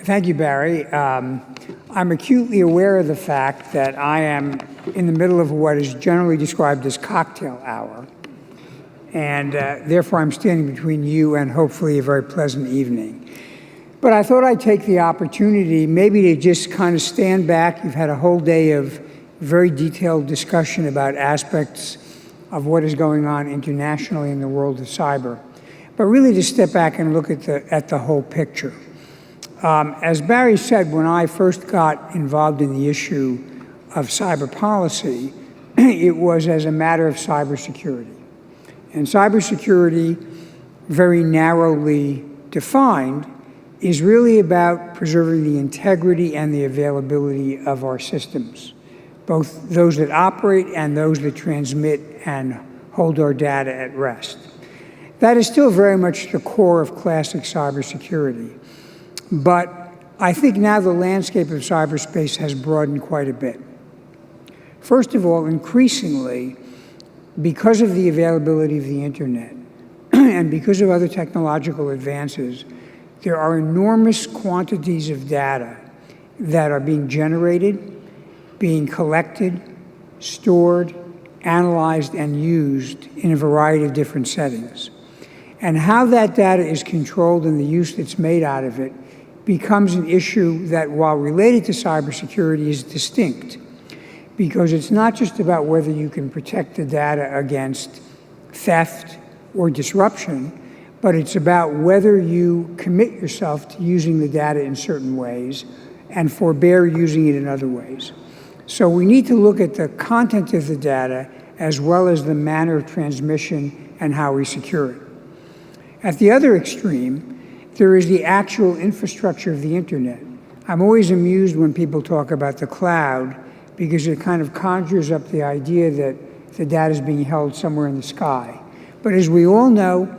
Thank you, Barry. I'm acutely aware of the fact that I am in the middle of what is generally described as cocktail hour, and therefore I'm standing between you and hopefully a very pleasant evening. But I thought I'd take the opportunity maybe to just kind of stand back. You've had a whole day of very detailed discussion about aspects of what is going on internationally in the world of cyber, but really to step back and look at the whole picture. As Barry said, when I first got involved in the issue of cyber policy, it was as a matter of cybersecurity. And cybersecurity, very narrowly defined, is really about preserving the integrity and the availability of our systems, both those that operate and those that transmit and hold our data at rest. That is still very much the core of classic cybersecurity. But I think now the landscape of cyberspace has broadened quite a bit. First of all, increasingly, because of the availability of the internet and because of other technological advances, there are enormous quantities of data that are being generated, being collected, stored, analyzed, and used in a variety of different settings. And how that data is controlled and the use that's made out of it becomes an issue that, while related to cybersecurity, is distinct, because it's not just about whether you can protect the data against theft or disruption, but it's about whether you commit yourself to using the data in certain ways and forbear using it in other ways. So we need to look at the content of the data as well as the manner of transmission and how we secure it. At the other extreme, there is the actual infrastructure of the internet. I'm always amused when people talk about the cloud because it kind of conjures up the idea that the data is being held somewhere in the sky. But as we all know,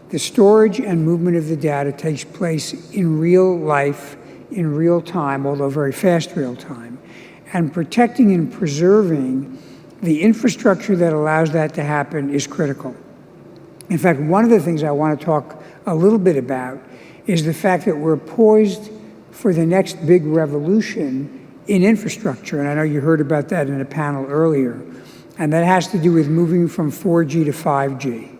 the storage and movement of the data takes place in real life, in real time, although very fast real time. And protecting and preserving the infrastructure that allows that to happen is critical. In fact, one of the things I want to talk a little bit about is the fact that we're poised for the next big revolution in infrastructure. And I know you heard about that in a panel earlier. And that has to do with moving from 4G to 5G.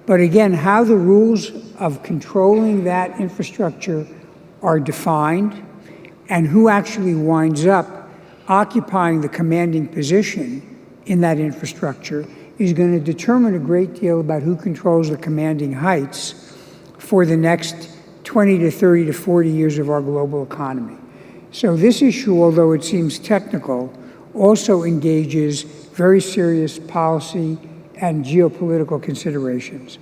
But again, how the rules of controlling that infrastructure are defined and who actually winds up occupying the commanding position in that infrastructure is going to determine a great deal about who controls the commanding heights for the next 20 to 30 to 40 years of our global economy. So this issue, although it seems technical, also engages very serious policy and geopolitical considerations.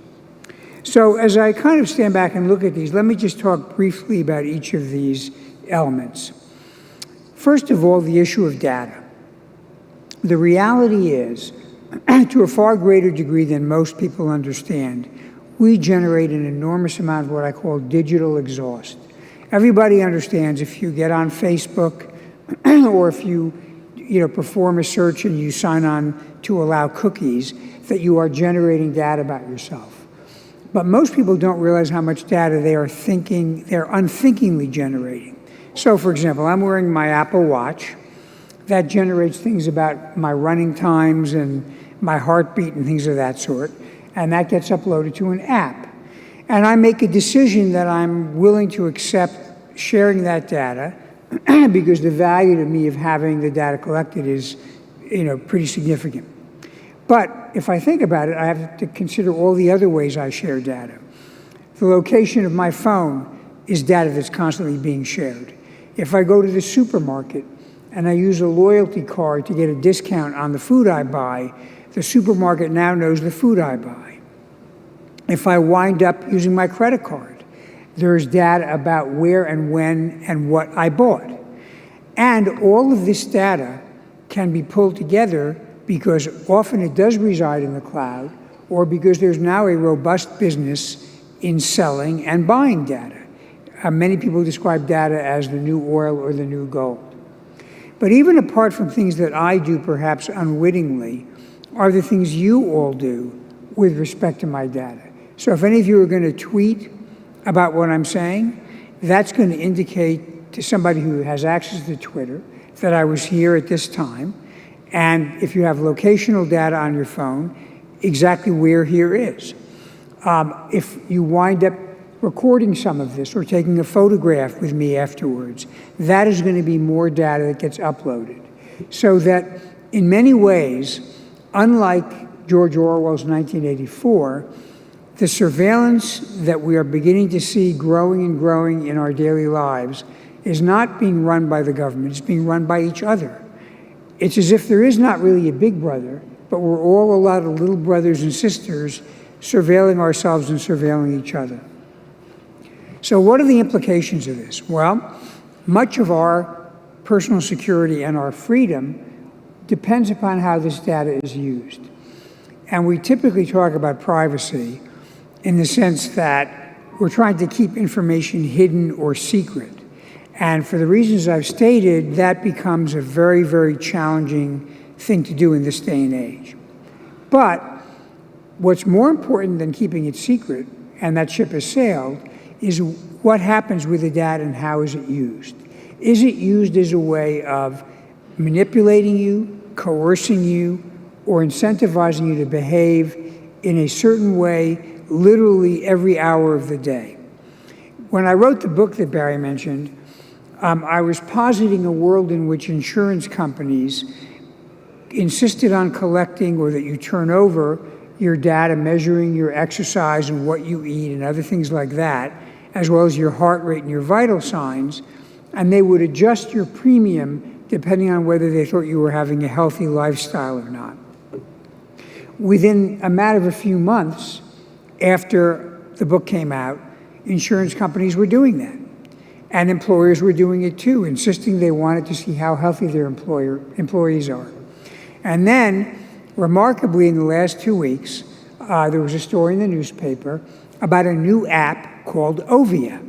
So as I kind of stand back and look at these, let me just talk briefly about each of these elements. First of all, the issue of data. The reality is, to a far greater degree than most people understand, we generate an enormous amount of what I call digital exhaust. Everybody understands if you get on Facebook or if you perform a search and you sign on to allow cookies, that you are generating data about yourself. But most people don't realize how much data they're unthinkingly generating. So for example, I'm wearing my Apple Watch. That generates things about my running times and my heartbeat and things of that sort. And that gets uploaded to an app. And I make a decision that I'm willing to accept sharing that data because the value to me of having the data collected is, pretty significant. But if I think about it, I have to consider all the other ways I share data. The location of my phone is data that's constantly being shared. If I go to the supermarket and I use a loyalty card to get a discount on the food I buy, the supermarket now knows the food I buy. If I wind up using my credit card, there's data about where and when and what I bought. And all of this data can be pulled together because often it does reside in the cloud, or because there's now a robust business in selling and buying data. Many people describe data as the new oil or the new gold. But even apart from things that I do, perhaps unwittingly, are the things you all do with respect to my data. So if any of you are going to tweet about what I'm saying, that's going to indicate to somebody who has access to Twitter that I was here at this time, and if you have locational data on your phone, exactly where here is. If you wind up recording some of this or taking a photograph with me afterwards, that is going to be more data that gets uploaded. So that in many ways, unlike George Orwell's 1984, the surveillance that we are beginning to see growing and growing in our daily lives is not being run by the government, it's being run by each other. It's as if there is not really a big brother, but we're all a lot of little brothers and sisters surveilling ourselves and surveilling each other. So what are the implications of this? Well, much of our personal security and our freedom depends upon how this data is used. And we typically talk about privacy in the sense that we're trying to keep information hidden or secret. And for the reasons I've stated, that becomes a very, very challenging thing to do in this day and age. But what's more important than keeping it secret, and that ship has sailed, is what happens with the data and how is it used. Is it used as a way of manipulating you, coercing you, or incentivizing you to behave in a certain way literally every hour of the day? When I wrote the book that Barry mentioned, I was positing a world in which insurance companies insisted on collecting, or that you turn over your data, measuring your exercise and what you eat and other things like that, as well as your heart rate and your vital signs, and they would adjust your premium depending on whether they thought you were having a healthy lifestyle or not. Within a matter of a few months after the book came out, insurance companies were doing that. And employers were doing it too, insisting they wanted to see how healthy their employees are. And then, remarkably, in the last 2 weeks, there was a story in the newspaper about a new app called Ovia.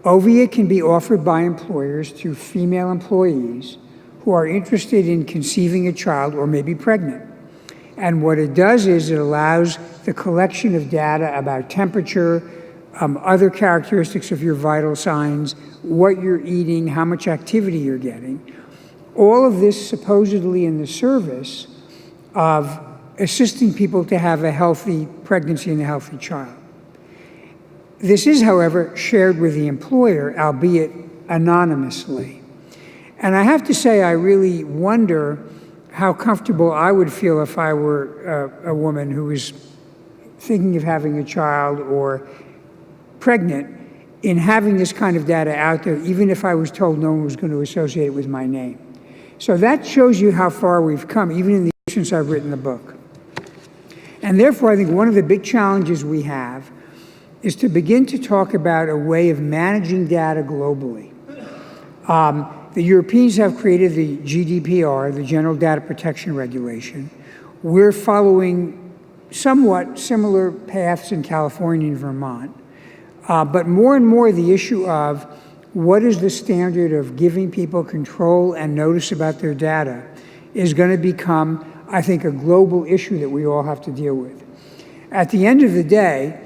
Ovia can be offered by employers to female employees who are interested in conceiving a child or maybe pregnant. And what it does is it allows the collection of data about temperature, other characteristics of your vital signs, what you're eating, how much activity you're getting. All of this supposedly in the service of assisting people to have a healthy pregnancy and a healthy child. This is, however, shared with the employer, albeit anonymously. And I have to say, I really wonder how comfortable I would feel if I were a woman who was thinking of having a child or pregnant in having this kind of data out there, even if I was told no one was going to associate it with my name. So that shows you how far we've come, even in the years since I've written the book. And therefore, I think one of the big challenges we have is to begin to talk about a way of managing data globally. The Europeans have created the GDPR, the General Data Protection Regulation. We're following somewhat similar paths in California and Vermont. But more and more, the issue of what is the standard of giving people control and notice about their data is going to become, I think, a global issue that we all have to deal with. At the end of the day,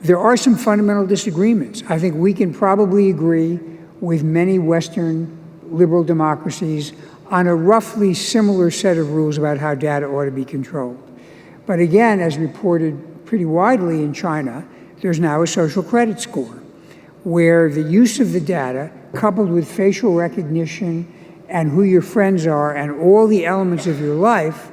there are some fundamental disagreements. I think we can probably agree with many Western liberal democracies on a roughly similar set of rules about how data ought to be controlled. But again, as reported pretty widely in China, there's now a social credit score where the use of the data, coupled with facial recognition and who your friends are and all the elements of your life,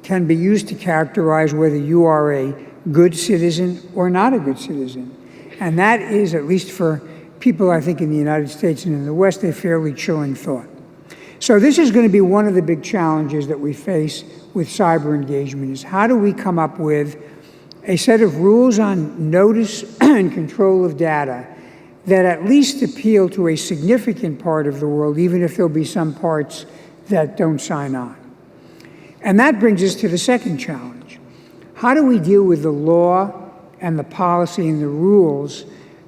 can be used to characterize whether you are a good citizen or not a good citizen. And that is, at least for people, I think, in the United States and in the West, a fairly chilling thought. So this is going to be one of the big challenges that we face with cyber engagement, is how do we come up with a set of rules on notice and control of data that at least appeal to a significant part of the world, even if there'll be some parts that don't sign on. And that brings us to the second challenge. How do we deal with the law and the policy and the rules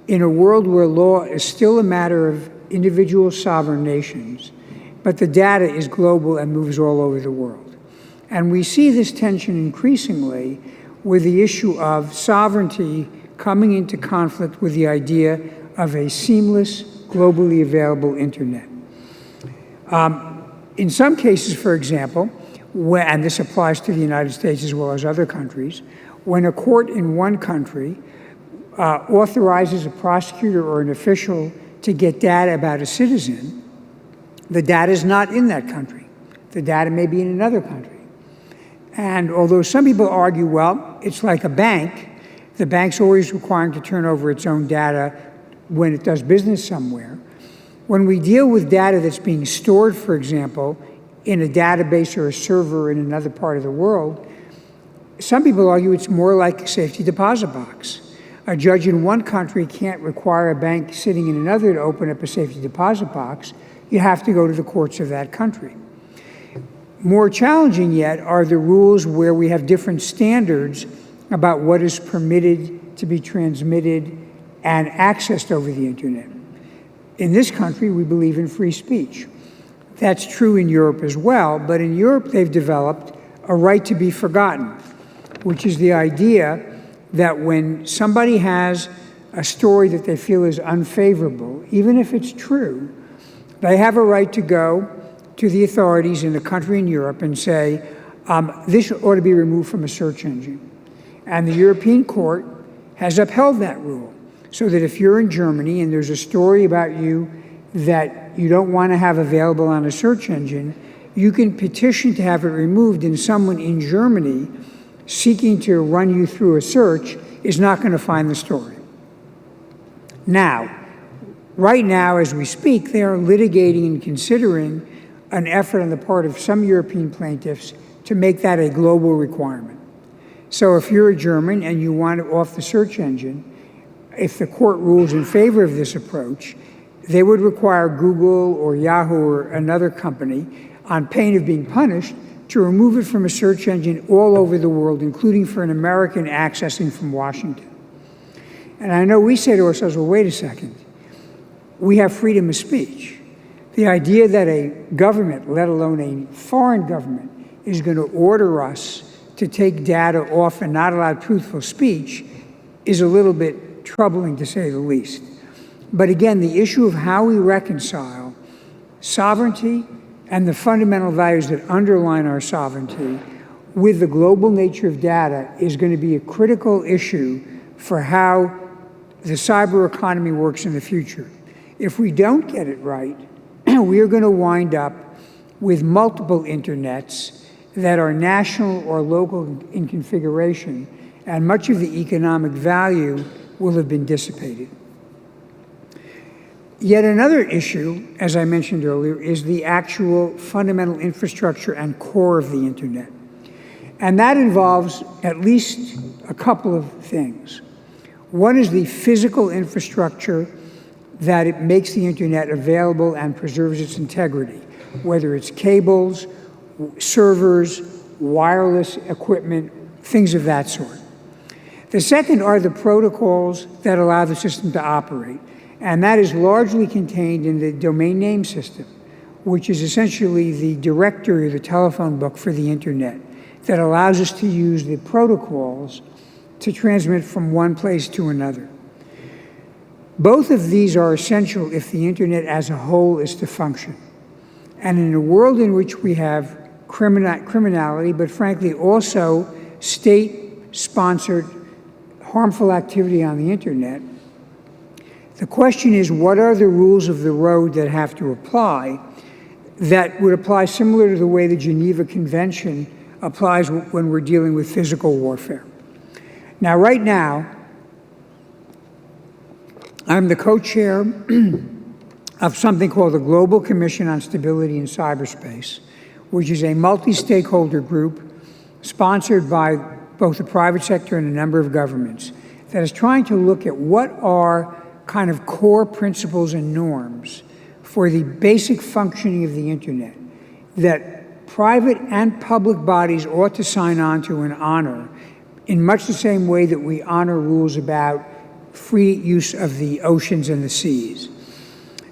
in a world where law is still a matter of individual sovereign nations, but the data is global and moves all over the world? And we see this tension increasingly with the issue of sovereignty coming into conflict with the idea of a seamless globally available internet. In some cases, for example, and this applies to the United States as well as other countries, when a court in one country authorizes a prosecutor or an official to get data about a citizen, the data is not in that country. The data may be in another country. And although some people argue, well, it's like a bank, the bank's always requiring to turn over its own data when it does business somewhere. When we deal with data that's being stored, for example, in a database or a server in another part of the world, some people argue it's more like a safety deposit box. A judge in one country can't require a bank sitting in another to open up a safety deposit box. You have to go to the courts of that country. More challenging yet are the rules where we have different standards about what is permitted to be transmitted and accessed over the internet. In this country, we believe in free speech. That's true in Europe as well, but in Europe they've developed a right to be forgotten, which is the idea that when somebody has a story that they feel is unfavorable, even if it's true, they have a right to go to the authorities in the country in Europe and say, this ought to be removed from a search engine. And the European Court has upheld that rule, so that if you're in Germany and there's a story about you that you don't want to have available on a search engine, you can petition to have it removed, and someone in Germany seeking to run you through a search is not going to find the story. Now, right now, as we speak, they are litigating and considering an effort on the part of some European plaintiffs to make that a global requirement. So if you're a German and you want it off the search engine, if the court rules in favor of this approach, they would require Google or Yahoo or another company, on pain of being punished, to remove it from a search engine all over the world, including for an American accessing from Washington. And I know we say to ourselves, well, wait a second. We have freedom of speech. The idea that a government, let alone a foreign government, is going to order us to take data off and not allow truthful speech is a little bit troubling, to say the least. But again, the issue of how we reconcile sovereignty and the fundamental values that underline our sovereignty with the global nature of data is going to be a critical issue for how the cyber economy works in the future. If we don't get it right, we are going to wind up with multiple internets that are national or local in configuration, and much of the economic value will have been dissipated. Yet another issue, as I mentioned earlier, is the actual fundamental infrastructure and core of the internet. And that involves at least a couple of things. One is the physical infrastructure that it makes the internet available and preserves its integrity, whether it's cables, servers, wireless equipment, things of that sort. The second are the protocols that allow the system to operate. And that is largely contained in the domain name system, which is essentially the directory or the telephone book for the internet that allows us to use the protocols to transmit from one place to another. Both of these are essential if the internet as a whole is to function. And in a world in which we have criminality, but frankly also state-sponsored harmful activity on the internet, the question is, what are the rules of the road that have to apply that would apply similar to the way the Geneva Convention applies when we're dealing with physical warfare? Now, right now, I'm the co-chair of something called the Global Commission on Stability in Cyberspace, which is a multi-stakeholder group sponsored by both the private sector and a number of governments that is trying to look at what are kind of core principles and norms for the basic functioning of the internet that private and public bodies ought to sign on to and honor in much the same way that we honor rules about free use of the oceans and the seas.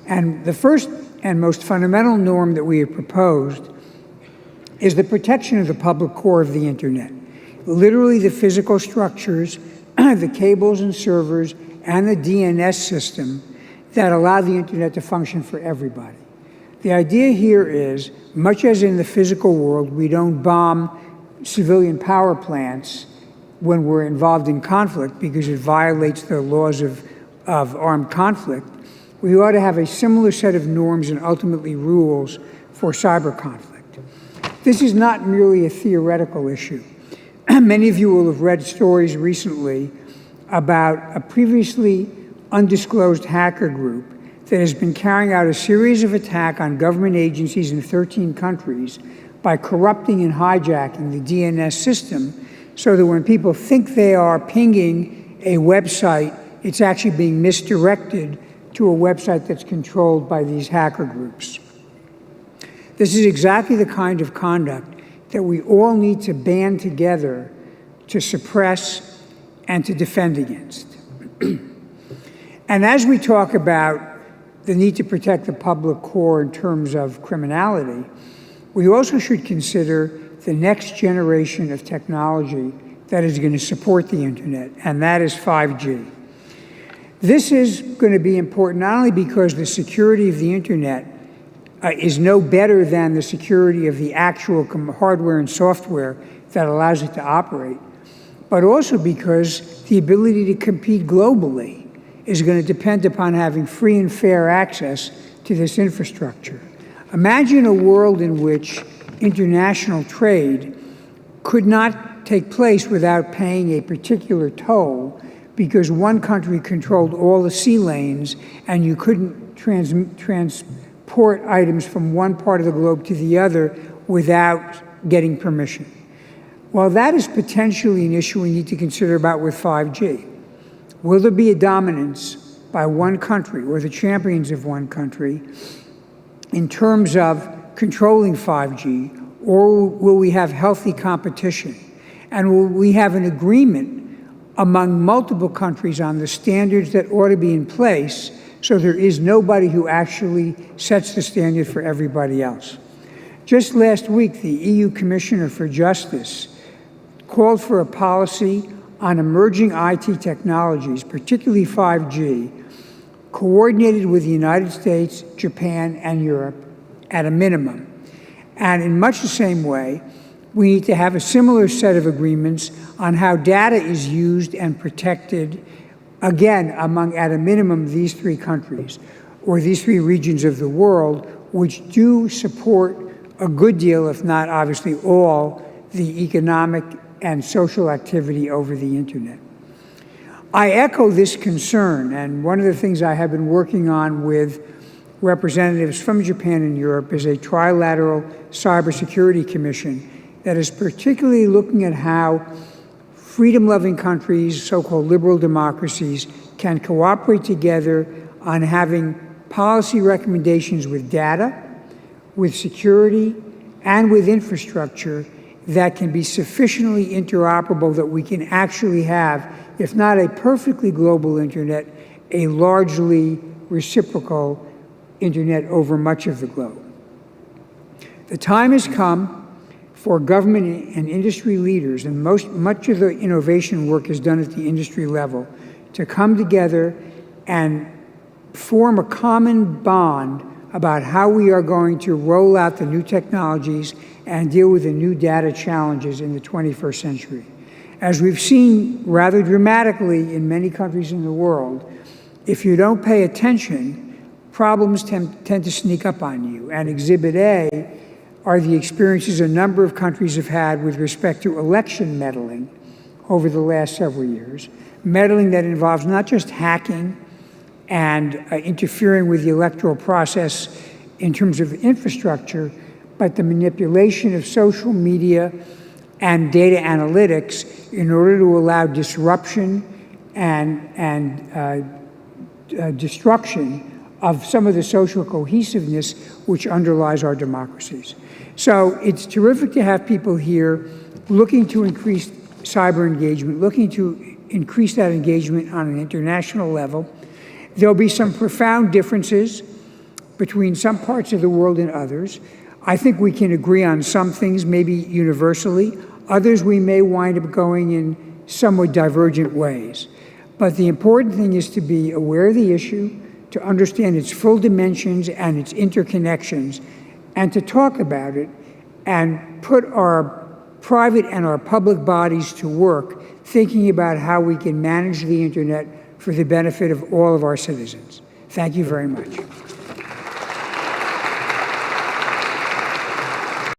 And the first and most fundamental norm that we have proposed is the protection of the public core of the internet, literally the physical structures, the cables and servers, and the DNS system that allow the internet to function for everybody. The idea here is, much as in the physical world, we don't bomb civilian power plants when we're involved in conflict because it violates the laws of armed conflict, we ought to have a similar set of norms and ultimately rules for cyber conflict. This is not merely a theoretical issue. Many of you will have read stories recently about a previously undisclosed hacker group that has been carrying out a series of attacks on government agencies in 13 countries by corrupting and hijacking the DNS system so that when people think they are pinging a website, it's actually being misdirected to a website that's controlled by these hacker groups. This is exactly the kind of conduct that we all need to band together to suppress and to defend against. And as we talk about the need to protect the public core in terms of criminality, we also should consider the next generation of technology that is going to support the internet, and that is 5G. This is going to be important not only because the security of the internet is no better than the security of the actual hardware and software that allows it to operate, but also because the ability to compete globally is going to depend upon having free and fair access to this infrastructure. Imagine a world in which international trade could not take place without paying a particular toll because one country controlled all the sea lanes and you couldn't transport items from one part of the globe to the other without getting permission. Well, that is potentially an issue we need to consider about with 5G. Will there be a dominance by one country or the champions of one country in terms of controlling 5G, or will we have healthy competition? And will we have an agreement among multiple countries on the standards that ought to be in place so there is nobody who actually sets the standard for everybody else? Just last week, the EU Commissioner for Justice called for a policy on emerging IT technologies, particularly 5G, coordinated with the United States, Japan, and Europe at a minimum. And in much the same way, we need to have a similar set of agreements on how data is used and protected, again, among, at a minimum, these three countries, or these three regions of the world, which do support a good deal, if not obviously all, the economic and social activity over the internet. I echo this concern, and one of the things I have been working on with representatives from Japan and Europe is a trilateral cybersecurity commission that is particularly looking at how freedom-loving countries, so-called liberal democracies, can cooperate together on having policy recommendations with data, with security, and with infrastructure that can be sufficiently interoperable that we can actually have, if not a perfectly global internet, a largely reciprocal internet over much of the globe. The time has come for government and industry leaders, and much of the innovation work is done at the industry level, to come together and form a common bond about how we are going to roll out the new technologies and deal with the new data challenges in the 21st century. As we've seen rather dramatically in many countries in the world, if you don't pay attention, problems tend to sneak up on you. And Exhibit A are the experiences a number of countries have had with respect to election meddling over the last several years, meddling that involves not just hacking and interfering with the electoral process in terms of infrastructure, but the manipulation of social media and data analytics in order to allow disruption and destruction of some of the social cohesiveness which underlies our democracies. So it's terrific to have people here looking to increase cyber engagement, looking to increase that engagement on an international level. There'll be some profound differences between some parts of the world and others. I think we can agree on some things, maybe universally. Others we may wind up going in somewhat divergent ways. But the important thing is to be aware of the issue, to understand its full dimensions and its interconnections, and to talk about it and put our private and our public bodies to work thinking about how we can manage the internet for the benefit of all of our citizens. Thank you very much.